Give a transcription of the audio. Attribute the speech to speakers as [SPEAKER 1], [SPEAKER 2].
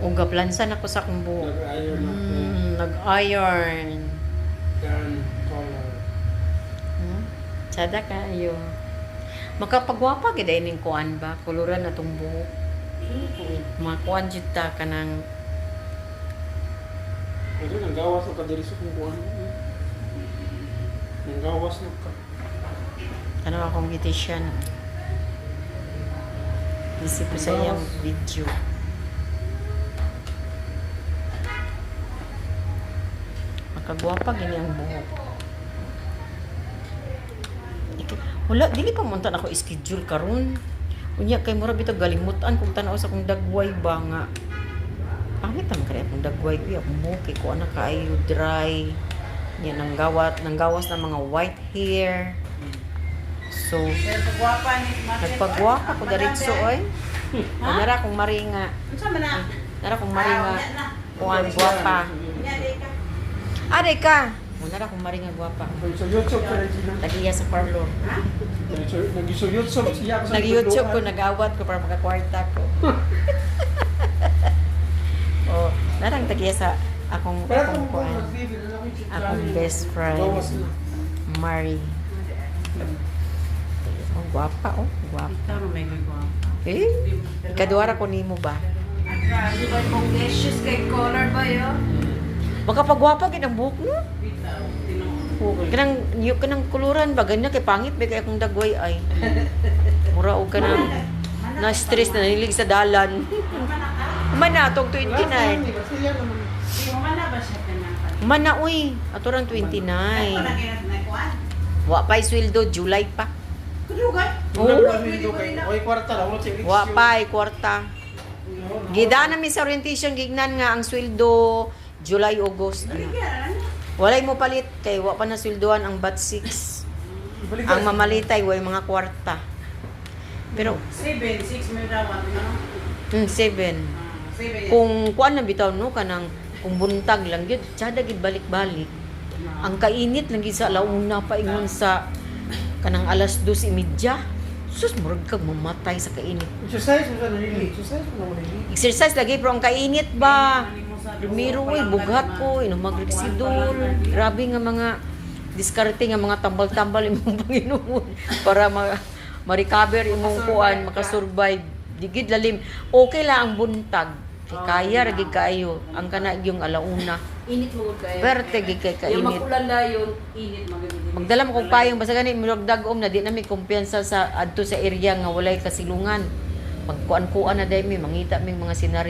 [SPEAKER 1] O gaplansan ako sa akong buhok.
[SPEAKER 2] Nag-iron ako.
[SPEAKER 1] Nag-iron.
[SPEAKER 2] Yan, color.
[SPEAKER 1] Sada kayo. Makapagwapa gid ay ning kuan ba? Kuluran na tong buhok. Mga kuan jud ta kanang
[SPEAKER 2] Ano, nanggawas na ka diri sa kung kuhan. Nanggawas na ka.
[SPEAKER 1] ano akong beautician. Isip ko sa iyang video. Makagwapa gini ang buhok. Wala, dili pa munta na ako schedule karon. Unya kay mura bitaw galimutan kung tanaw sa kong dagway ba nga. Pangit naman kaya akong dagway ko akong buhok kay ko ana kaayo dry. Yan nanggawas ng mga white hair. So, nagpagwapa ko diretso oy. Nara kong maringa. Nara kong maringa. Kuan gwapa. Aday ka. Nara kong maringa gwapa.
[SPEAKER 2] So, YouTube ka rin sila.
[SPEAKER 1] Tagiya sa parlor.
[SPEAKER 2] Nag-YouTube siya ako sa
[SPEAKER 1] Nag-YouTube ko,
[SPEAKER 2] tudloan.
[SPEAKER 1] nag-awat ko para makakwarta ko. Oh, narang tagiya sa akong
[SPEAKER 2] Pero
[SPEAKER 1] akong
[SPEAKER 2] kung
[SPEAKER 1] kuan.
[SPEAKER 2] mag-TV na ako yung
[SPEAKER 1] Akong best friend,
[SPEAKER 2] Gawas na.
[SPEAKER 1] Mari. Oh, gwapa oh, gwapa. Eh, ikaduara ko nimo ba? Makapagwapa gid ang buhok no? Kanang kuluran ba ganyan kay pangit ba kay akong dagway ay. Mura og kanang na stress na nilig sa dalan. Mana tong 29.
[SPEAKER 2] Kasi yan naman.
[SPEAKER 1] Mana uy, aturang 29. Wa pa'y sweldo July pa.
[SPEAKER 2] Oy, kwarta lang.
[SPEAKER 1] Wa pa'y kwarta. Gida na mi sa orientation gignan nga ang sweldo July August. Walay mo palit kay wa pa na sweldoan ang bat 6. Ang mamalitay way mga kwarta. Pero
[SPEAKER 3] 6 may dawan, no?
[SPEAKER 1] 7. Kung kuan na bitaw no kanang kung buntag lang gyud, tsada gid balik-balik. Ang kainit lang gid sa alauna pa ingon sa kanang alas 2:30. Sus murag kag mamatay sa kainit.
[SPEAKER 2] Exercise mo sa nalili. Exercise mo na nalili.
[SPEAKER 1] Exercise lagi pero ang kainit ba? Lumiro bughat ko, magrisidol. Grabe nga mga diskarte nga mga tambal-tambal imong Panginoon para ma-recover imong kuan, makasurvive. Digid lalim. Okay lang ang buntag. Kay kaya ra gid kaayo ang kana yung alauna.
[SPEAKER 3] Init mo kayo.
[SPEAKER 1] Perte gid kay
[SPEAKER 3] Yung
[SPEAKER 1] kainit.
[SPEAKER 3] makulan na yun, init magagawin.
[SPEAKER 1] Magdala mo kog payong basta gani murag dagom na di na mi kumpiyansa sa adto sa area nga walay kasilungan. Pagkuan-kuan na dai mi mangita mi mga senaryo.